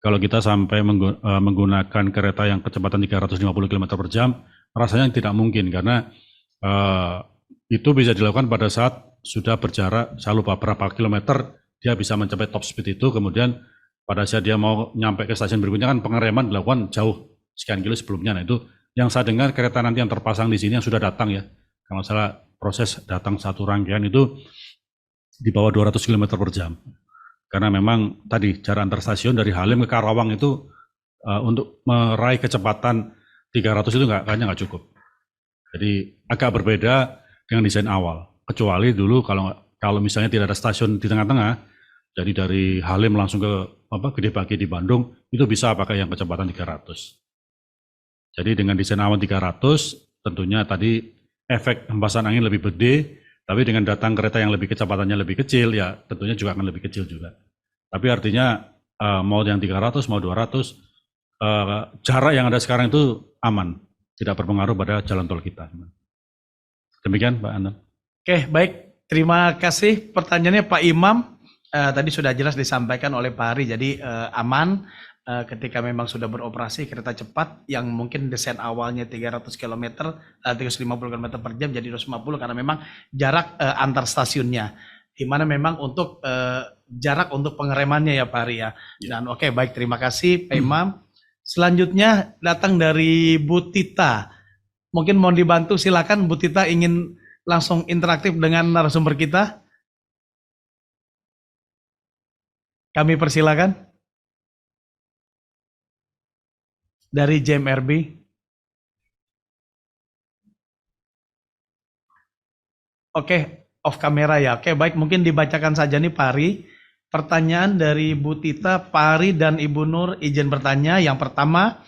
Kalau kita sampai menggunakan kereta yang kecepatan 350 km per jam, rasanya tidak mungkin karena itu bisa dilakukan pada saat sudah berjarak, saya lupa berapa kilometer, dia bisa mencapai top speed itu, kemudian pada saat dia mau nyampe ke stasiun berikutnya kan pengereman dilakukan jauh sekian kilo sebelumnya. Nah itu yang saya dengar kereta nanti yang terpasang di sini yang sudah datang ya, kalau salah proses datang satu rangkaian itu di bawah 200 km per jam. Karena memang tadi jarak antar stasiun dari Halim ke Karawang itu untuk meraih kecepatan 300 itu kayaknya nggak cukup. Jadi agak berbeda dengan desain awal. Kecuali dulu kalau misalnya tidak ada stasiun di tengah-tengah, jadi dari Halim langsung ke Gede Bage di Bandung, itu bisa pakai yang kecepatan 300. Jadi dengan desain awal 300, tentunya tadi efek hempasan angin lebih gede, tapi dengan datang kereta yang lebih kecepatannya lebih kecil, ya tentunya juga akan lebih kecil juga. Tapi artinya mau yang 300, mau 200, jarak yang ada sekarang itu aman, tidak berpengaruh pada jalan tol kita. Demikian Pak Anton. Oke, baik. Terima kasih. Pertanyaannya Pak Imam, tadi sudah jelas disampaikan oleh Pak Hari, jadi aman ketika memang sudah beroperasi kereta cepat yang mungkin desain awalnya 300 km, 350 km per jam jadi 250 karena memang jarak antar stasiunnya. Di mana memang untuk jarak untuk pengeremannya ya Pak Hari ya. Dan oke, baik, terima kasih Pak Imam. Selanjutnya datang dari Bu Tita. Mungkin mau dibantu, silakan Bu Tita ingin langsung interaktif dengan narasumber kita. Kami persilakan. Dari JMRB. Oke, off kamera ya. Oke, baik, mungkin dibacakan saja nih Pak Ari. Pertanyaan dari Bu Tita, Pak Ari dan Ibu Nur izin bertanya. Yang pertama,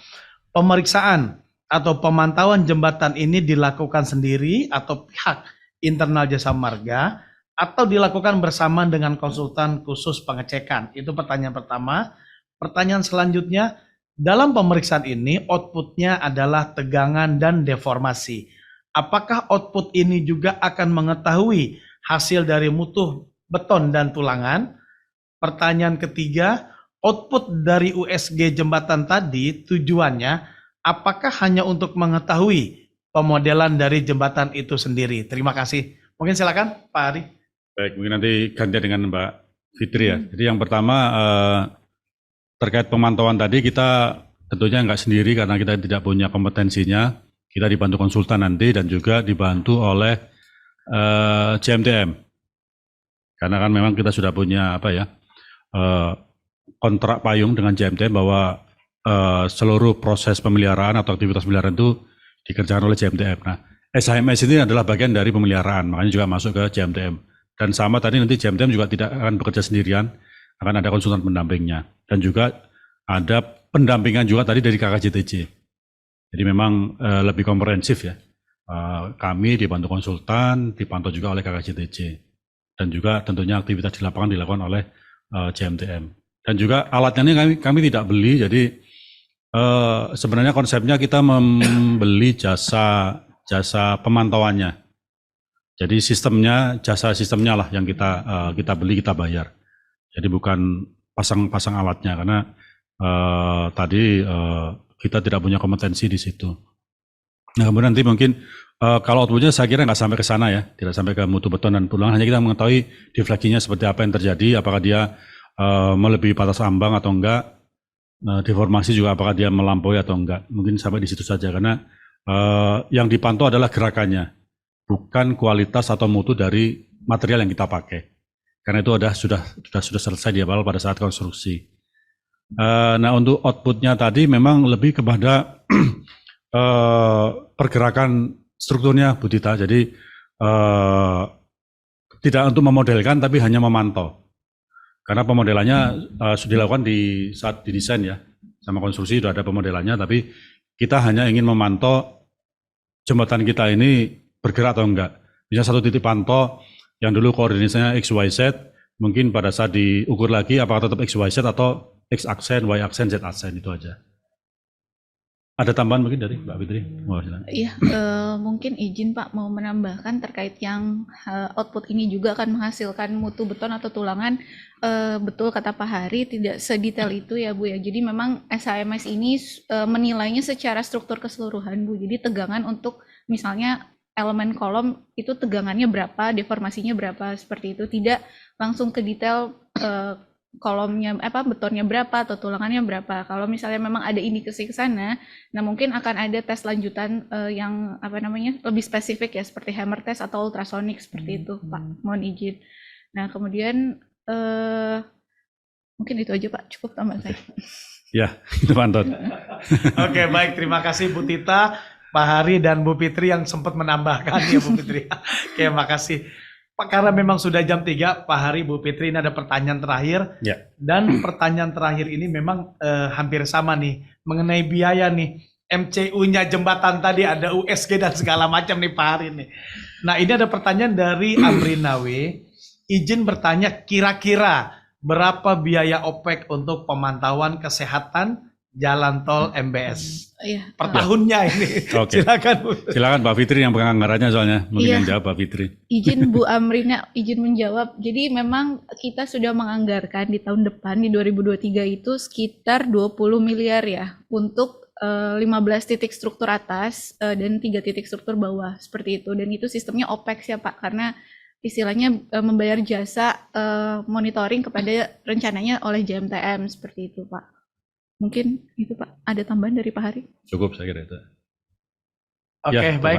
pemeriksaan atau pemantauan jembatan ini dilakukan sendiri atau pihak internal Jasa Marga atau dilakukan bersama dengan konsultan khusus pengecekan? Itu pertanyaan pertama. Pertanyaan selanjutnya, dalam pemeriksaan ini outputnya adalah tegangan dan deformasi. Apakah output ini juga akan mengetahui hasil dari mutu beton dan tulangan? Pertanyaan ketiga, output dari USG jembatan tadi tujuannya apakah hanya untuk mengetahui pemodelan dari jembatan itu sendiri? Terima kasih. Mungkin silakan Pak Ari. Baik, mungkin nanti ganti dengan Mbak Fitri ya. Jadi yang pertama terkait pemantauan tadi kita tentunya nggak sendiri karena kita tidak punya kompetensinya. Kita dibantu konsultan nanti dan juga dibantu oleh JMTM. Karena kan memang kita sudah punya kontrak payung dengan JMTM bahwa seluruh proses pemeliharaan atau aktivitas pemeliharaan itu dikerjakan oleh JMTM. Nah, SHMS ini adalah bagian dari pemeliharaan, makanya juga masuk ke JMTM. Dan sama tadi nanti JMTM juga tidak akan bekerja sendirian, akan ada konsultan pendampingnya. Dan juga ada pendampingan juga tadi dari KKJTJ. Jadi memang lebih komprehensif ya. Kami dibantu konsultan, dipantau juga oleh KKJTJ. Dan juga tentunya aktivitas di lapangan dilakukan oleh JMTM. Dan juga alatnya ini kami tidak beli, jadi sebenarnya konsepnya kita membeli jasa pemantauannya. Jadi jasa sistemnya lah yang kita beli, kita bayar. Jadi bukan pasang alatnya karena tadi kita tidak punya kompetensi di situ. Nah kemudian nanti mungkin kalau outputnya saya kira nggak sampai ke sana ya, tidak sampai ke mutu beton dan tulangan, hanya kita mengetahui defleksinya seperti apa yang terjadi, apakah dia melebihi batas ambang atau enggak, deformasi juga apakah dia melampaui atau enggak, mungkin sampai di situ saja karena yang dipantau adalah gerakannya, bukan kualitas atau mutu dari material yang kita pakai. Karena itu sudah selesai di awal pada saat konstruksi. Nah untuk outputnya tadi memang lebih kepada pergerakan strukturnya Bu Tita, jadi tidak untuk memodelkan tapi hanya memantau. Karena pemodelannya sudah dilakukan di saat didesain ya, sama konstruksi sudah ada pemodelannya, tapi kita hanya ingin memantau jembatan kita ini bergerak atau enggak. Bisa satu titik pantau yang dulu koordinasinya X, Y, Z, mungkin pada saat diukur lagi apakah tetap X, Y, Z atau X aksen, Y aksen, Z aksen, itu aja. Ada tambahan mungkin dari Mbak Fitri? Iya, mungkin izin Pak mau menambahkan terkait yang output ini juga akan menghasilkan mutu beton atau tulangan. Betul kata Pak Hari, tidak sedetail itu ya Bu ya. Jadi memang SHMS ini menilainya secara struktur keseluruhan Bu. Jadi tegangan untuk misalnya elemen kolom itu tegangannya berapa, deformasinya berapa, seperti itu. Tidak langsung ke detail kolomnya betonnya berapa atau tulangannya berapa. Kalau misalnya memang ada indikasi ke sana, nah mungkin akan ada tes lanjutan yang lebih spesifik ya, seperti hammer test atau ultrasonic seperti itu Pak. Mohon izin. Nah kemudian mungkin itu aja Pak, cukup tambah saya. Ya, itu Pak Anton. Oke, baik, terima kasih Bu Tita, Pak Hari dan Bu Fitri yang sempat menambahkan ya Bu Fitri. Oke, makasih. Pak, karena memang sudah jam 3, Pak Hari, Bu Fitri, ini ada pertanyaan terakhir. Ya. Dan pertanyaan terakhir ini memang hampir sama nih, mengenai biaya nih. MCU-nya jembatan tadi ada USG dan segala macam nih Pak Hari nih. Nah ini ada pertanyaan dari Amrinawe. Izin bertanya, kira-kira berapa biaya OPEC untuk pemantauan kesehatan jalan tol MBS? Iya. Per tahunnya ini. Oke. Silakan Mbak Fitri yang pegang anggarannya soalnya. Mungkin yang jawab Mbak Fitri. Izin Bu Amrina, izin menjawab. Jadi memang kita sudah menganggarkan di tahun depan di 2023 itu sekitar 20 miliar ya untuk 15 titik struktur atas dan 3 titik struktur bawah seperti itu. Dan itu sistemnya OPEX ya Pak, karena istilahnya membayar jasa monitoring kepada rencananya oleh JMTM seperti itu Pak. Mungkin itu Pak, ada tambahan dari Pak Hari? Cukup saya kira itu. Oke, ya, baik.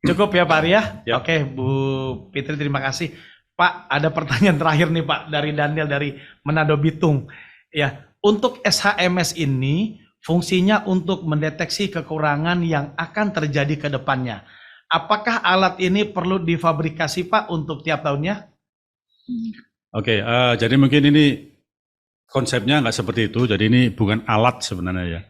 Cukup ya Pak Hari ya? Ya. Oke, Bu Fitri terima kasih. Pak, ada pertanyaan terakhir nih Pak dari Daniel dari Manado Bitung. Ya, untuk SHMS ini fungsinya untuk mendeteksi kekurangan yang akan terjadi ke depannya. Apakah alat ini perlu difabrikasi Pak untuk tiap tahunnya? Oke, jadi mungkin ini konsepnya nggak seperti itu, jadi ini bukan alat sebenarnya ya.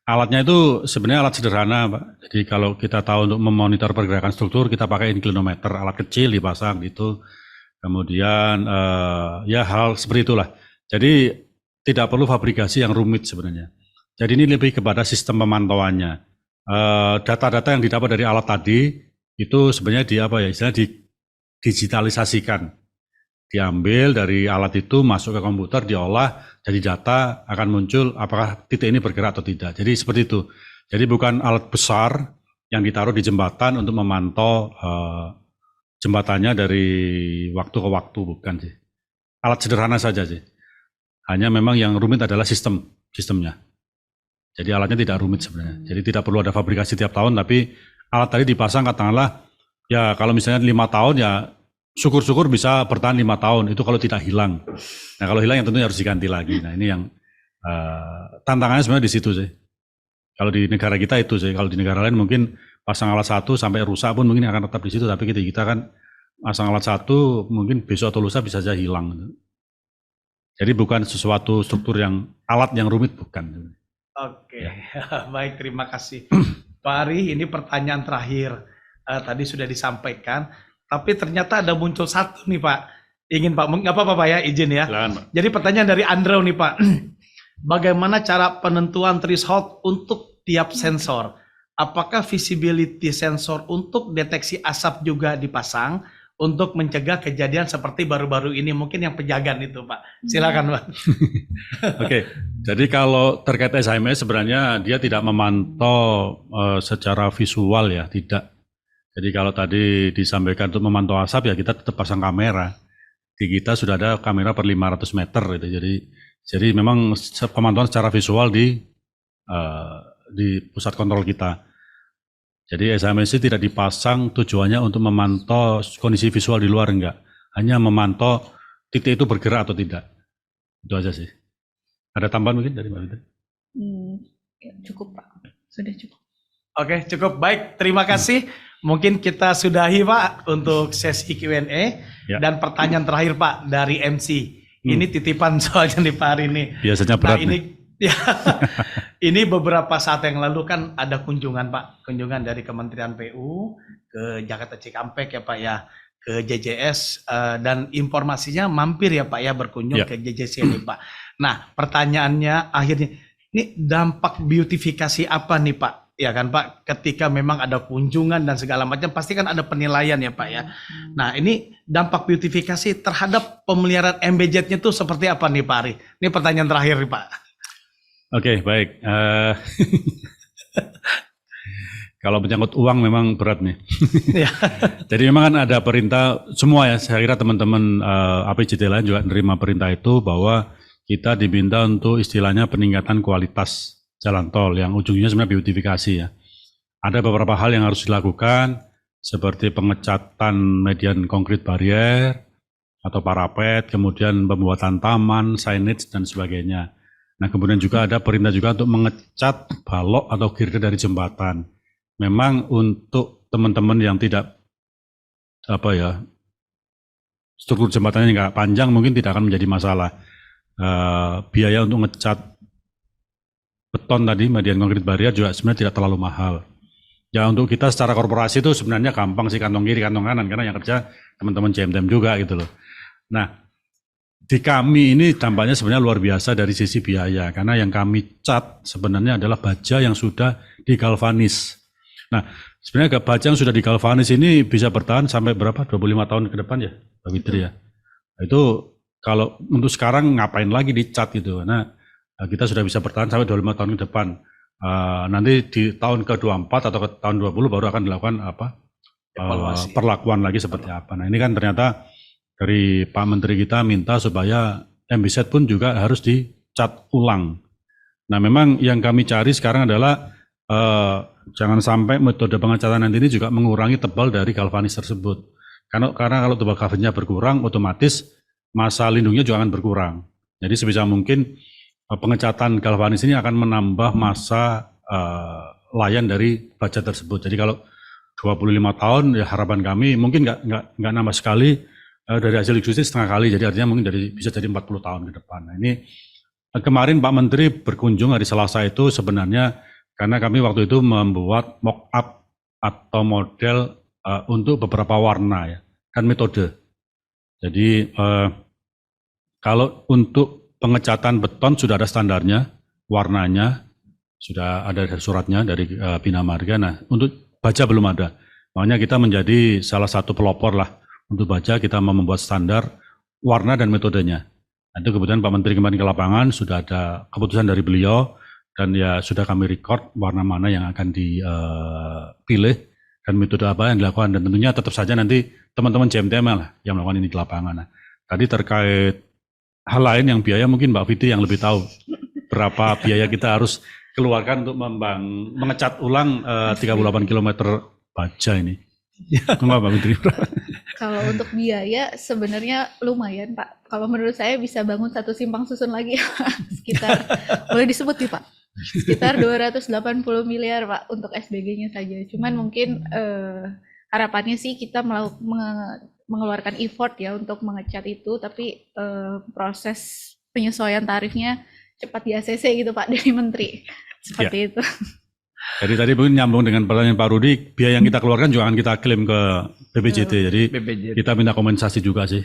Alatnya itu sebenarnya alat sederhana Pak. Jadi kalau kita tahu untuk memonitor pergerakan struktur, kita pakai inclinometer, alat kecil dipasang gitu. Kemudian ya hal seperti itulah. Jadi tidak perlu fabrikasi yang rumit sebenarnya. Jadi ini lebih kepada sistem pemantauannya. Data-data yang didapat dari alat tadi itu sebenarnya istilahnya digitalisasikan. Diambil dari alat itu, masuk ke komputer, diolah, jadi data akan muncul apakah titik ini bergerak atau tidak. Jadi seperti itu. Jadi bukan alat besar yang ditaruh di jembatan untuk memantau jembatannya dari waktu ke waktu, bukan sih. Alat sederhana saja sih. Hanya memang yang rumit adalah sistemnya. Jadi alatnya tidak rumit sebenarnya. Jadi tidak perlu ada fabrikasi tiap tahun, tapi alat tadi dipasang katakanlah, ya kalau misalnya 5 tahun ya syukur-syukur bisa bertahan 5 tahun, itu kalau tidak hilang. Nah kalau hilang yang tentunya harus diganti lagi. Nah ini yang tantangannya sebenarnya di situ sih. Kalau di negara kita itu sih, kalau di negara lain mungkin pasang alat 1 sampai rusak pun mungkin akan tetap di situ, tapi kita kan pasang alat 1 mungkin besok atau lusa bisa saja hilang. Jadi bukan sesuatu struktur yang alat yang rumit, bukan. Oke, ya. Baik, terima kasih Pak Ari. Ini pertanyaan terakhir tadi sudah disampaikan. Tapi ternyata ada muncul satu nih Pak. Ingin Pak, nggak apa-apa Pak ya, izin ya. Silakan, Pak. Jadi pertanyaan dari Andrew nih Pak. Bagaimana cara penentuan threshold untuk tiap sensor? Apakah visibility sensor untuk deteksi asap juga dipasang untuk mencegah kejadian seperti baru-baru ini? Mungkin yang penjagaan itu Pak. Silakan Pak. Oke, jadi kalau terkait SHMS sebenarnya dia tidak memantau secara visual ya, tidak. Jadi kalau tadi disampaikan untuk memantau asap ya kita tetap pasang kamera. Di kita sudah ada kamera per 500 meter gitu. Jadi memang pemantauan secara visual di pusat kontrol kita. Jadi SHMS tidak dipasang tujuannya untuk memantau kondisi visual di luar, enggak. Hanya memantau titik itu bergerak atau tidak. Itu aja sih. Ada tambahan mungkin dari Mbak Fitri? Ya, cukup Pak, sudah cukup. Oke, cukup baik. Terima kasih. Mungkin kita sudahi Pak untuk sesi Q&A Ya. dan pertanyaan terakhir Pak dari MC. Ini titipan soalnya nih Pak Hari nih. Biasanya Nah berat ini nih. ya, ini beberapa saat yang lalu kan ada kunjungan Pak, kunjungan dari Kementerian PU ke Jakarta Cikampek ya Pak ya, ke JJS dan informasinya mampir ya Pak ya berkunjung Ya. ke JJS ini Pak. Nah pertanyaannya akhirnya, ini dampak beautifikasi apa nih Pak? Ya kan Pak, ketika memang ada kunjungan dan segala macam pasti kan ada penilaian ya Pak ya. Nah ini dampak beautifikasi terhadap pemeliharaan MBZ-nya tuh seperti apa nih Pak Ari? Ini pertanyaan terakhir nih Pak. Oke, baik. Kalau menyangkut uang memang berat nih. Ya. Jadi memang kan ada perintah semua ya. Saya kira teman-teman APJT lain juga menerima perintah itu bahwa kita diminta untuk istilahnya peningkatan kualitas jalan tol yang ujungnya sebenarnya beautifikasi ya. Ada beberapa hal yang harus dilakukan seperti pengecatan median konkrit barrier atau parapet, kemudian pembuatan taman, signage dan sebagainya. Nah, kemudian juga ada perintah juga untuk mengecat balok atau girder dari jembatan. Memang untuk teman-teman yang tidak struktur jembatannya nggak panjang mungkin tidak akan menjadi masalah. Biaya untuk ngecat beton tadi, median konkrit barrier juga sebenarnya tidak terlalu mahal. Ya untuk kita secara korporasi itu sebenarnya gampang sih, kantong kiri, kantong kanan, karena yang kerja teman-teman JMTM juga gitu loh. Nah, di kami ini dampaknya sebenarnya luar biasa dari sisi biaya, karena yang kami cat sebenarnya adalah baja yang sudah digalvanis. Nah, sebenarnya baja yang sudah digalvanis ini bisa bertahan sampai berapa? 25 tahun ke depan ya, Pak Fitri ya. Itu kalau untuk sekarang ngapain lagi dicat gitu. Nah, kita sudah bisa bertahan sampai 25 tahun ke depan. Nanti di tahun ke-24 atau ke tahun 20 baru akan dilakukan Evaluasi. perlakuan lagi seperti apa. Nah, ini kan ternyata dari Pak Menteri kita minta supaya MBZ pun juga harus dicat ulang. Nah, memang yang kami cari sekarang adalah jangan sampai metode pengecatan nanti ini juga mengurangi tebal dari galvanis tersebut. Karena kalau tebal galvanisnya berkurang, otomatis masa lindungnya juga akan berkurang. Jadi sebisa mungkin pengecatan galvanis ini akan menambah masa layan dari baja tersebut. Jadi kalau 25 tahun ya harapan kami mungkin nggak nambah sekali, dari hasil diskusi setengah kali. Jadi artinya mungkin bisa jadi 40 tahun ke depan. Nah ini kemarin Pak Menteri berkunjung hari Selasa itu sebenarnya karena kami waktu itu membuat mock up atau model untuk beberapa warna ya, kan metode. Jadi kalau untuk pengecatan beton sudah ada standarnya, warnanya sudah ada suratnya dari Bina Marga. Nah, untuk baja belum ada. Makanya kita menjadi salah satu pelopor lah untuk baja. Kita mau membuat standar warna dan metodenya. Nanti kemudian Pak Menteri kemarin ke lapangan sudah ada keputusan dari beliau dan ya sudah kami record warna mana yang akan dipilih dan metode apa yang dilakukan, dan tentunya tetap saja nanti teman-teman JMTM lah yang melakukan ini di lapangan. Nah, tadi terkait hal lain yang biaya mungkin Mbak Fitri yang lebih tahu berapa biaya kita harus keluarkan untuk mengecat ulang 38 km baja ini. Enggak Mbak Fitri? Kalau untuk biaya sebenarnya lumayan Pak. Kalau menurut saya bisa bangun satu simpang susun lagi sekitar, boleh disebut nih Pak, sekitar 280 miliar Pak untuk SBG-nya saja. Cuman mungkin harapannya sih kita mengeluarkan effort ya untuk mengecat itu, tapi proses penyesuaian tarifnya cepat di ACC gitu Pak dari Menteri, seperti itu. Jadi tadi mungkin nyambung dengan pertanyaan Pak Rudi, biaya yang kita keluarkan juga akan kita klaim ke BPJT. Jadi kita minta kompensasi juga sih.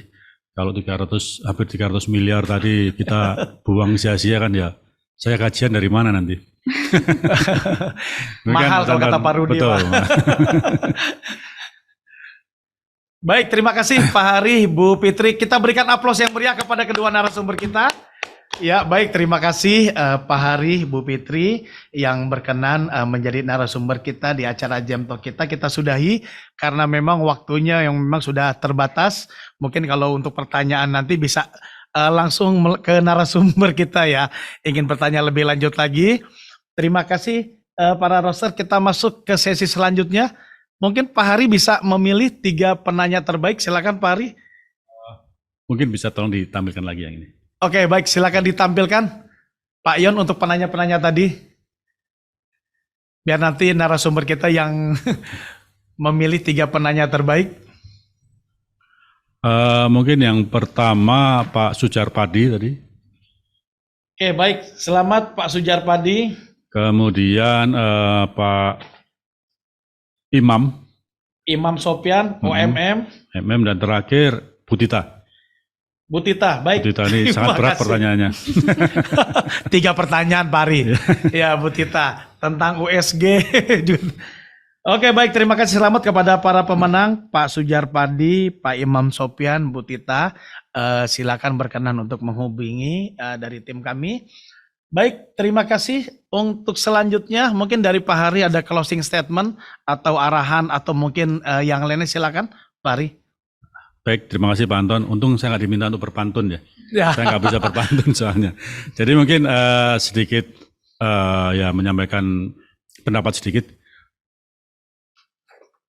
Kalau hampir 300 miliar tadi kita buang sia-sia kan ya. Saya kajian dari mana nanti? Mahal kalau kata Pak Rudi. Betul. Baik, terima kasih Pak Hari, Bu Fitri. Kita berikan aplaus yang meriah kepada kedua narasumber kita. Ya, baik, terima kasih Pak Hari, Bu Fitri yang berkenan menjadi narasumber kita di acara Jam Talk kita. Kita sudahi karena memang waktunya yang memang sudah terbatas. Mungkin kalau untuk pertanyaan nanti bisa langsung ke narasumber kita ya. Ingin bertanya lebih lanjut lagi. Terima kasih para roster. Kita masuk ke sesi selanjutnya. Mungkin Pak Hari bisa memilih 3 penanya terbaik. Silakan Pak Hari. Mungkin bisa tolong ditampilkan lagi yang ini. Oke, baik, silakan ditampilkan Pak Yon untuk penanya-penanya tadi. Biar nanti narasumber kita yang memilih 3 penanya terbaik. Mungkin yang pertama Pak Sujarpadi tadi, Oke, baik. Selamat Pak Sujarpadi. kemudian Pak Imam, Imam Sopyan, OMM, MM, dan terakhir Bu Tita. Bu Tita. Baik. Bu Tita ini Terima sangat berat kasih. pertanyaannya. 3 pertanyaan Pak Ari. Ya, Bu Tita. Tentang USG. Oke, baik. Terima kasih. Selamat kepada para pemenang. Pak Sujarpadi, Pak Imam Sopyan, Bu Tita. Silakan berkenan untuk menghubungi dari tim kami. Baik, terima kasih. Untuk selanjutnya, mungkin dari Pak Hari ada closing statement atau arahan atau mungkin yang lainnya, silakan Pak Hari. Baik, terima kasih Pak Anton. Untung saya nggak diminta untuk berpantun ya. Ya. Saya nggak bisa berpantun soalnya. Jadi mungkin sedikit ya menyampaikan pendapat sedikit.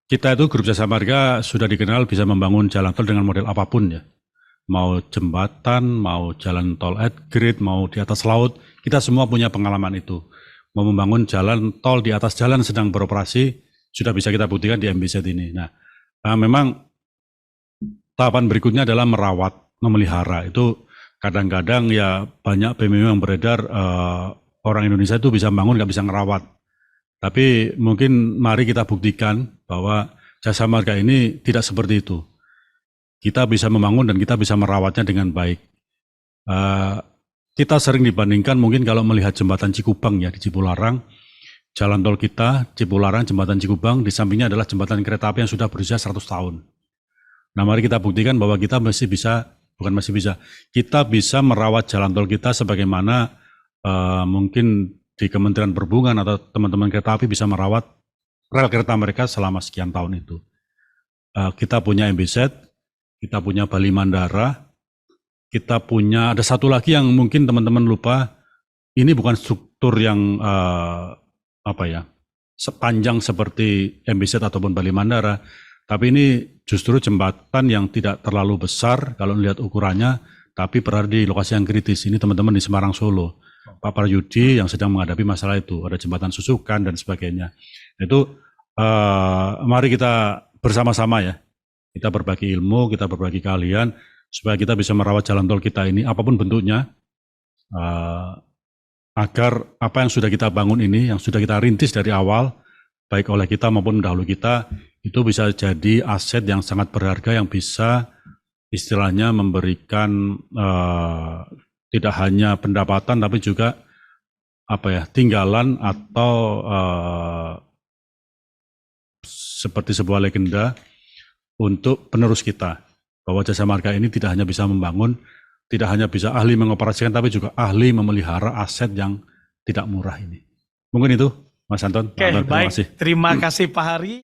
Kita itu Grup Jasa Marga sudah dikenal bisa membangun jalan tol dengan model apapun ya. Mau jembatan, mau jalan tol at-grade, mau di atas laut, kita semua punya pengalaman itu. Mau membangun jalan tol di atas jalan sedang beroperasi, sudah bisa kita buktikan di MBZ ini. Nah, memang tahapan berikutnya adalah merawat, memelihara. Itu kadang-kadang ya banyak PMU yang beredar, orang Indonesia itu bisa bangun, nggak bisa ngerawat. Tapi mungkin mari kita buktikan bahwa Jasa Marga ini tidak seperti itu. Kita bisa membangun dan kita bisa merawatnya dengan baik. Kita sering dibandingkan mungkin kalau melihat jembatan Cikubang ya di Cipularang, jalan tol kita Cipularang, jembatan Cikubang, di sampingnya adalah jembatan kereta api yang sudah berusia 100 tahun. Nah, mari kita buktikan bahwa kita kita bisa merawat jalan tol kita sebagaimana mungkin di Kementerian Perhubungan atau teman-teman kereta api bisa merawat rel kereta mereka selama sekian tahun itu. Kita punya MBZ, kita punya Bali Mandara, kita punya, ada satu lagi yang mungkin teman-teman lupa, ini bukan struktur yang sepanjang seperti MBZ ataupun Bali Mandara, tapi ini justru jembatan yang tidak terlalu besar kalau melihat ukurannya, tapi berada di lokasi yang kritis. Ini teman-teman di Semarang, Solo. Pak Praryudi yang sedang menghadapi masalah itu, ada jembatan Susukan dan sebagainya. Itu mari kita bersama-sama ya, kita berbagi ilmu, kita berbagi keahlian, supaya kita bisa merawat jalan tol kita ini, apapun bentuknya, agar apa yang sudah kita bangun ini, yang sudah kita rintis dari awal, baik oleh kita maupun pendahulu kita, itu bisa jadi aset yang sangat berharga, yang bisa istilahnya memberikan tidak hanya pendapatan, tapi juga tinggalan atau seperti sebuah legenda untuk penerus kita, bahwa Jasa Marga ini tidak hanya bisa membangun, tidak hanya bisa ahli mengoperasikan, tapi juga ahli memelihara aset yang tidak murah ini. Mungkin itu, Mas Anton. Oke, Terima baik. kasih. Terima kasih Pak Hari.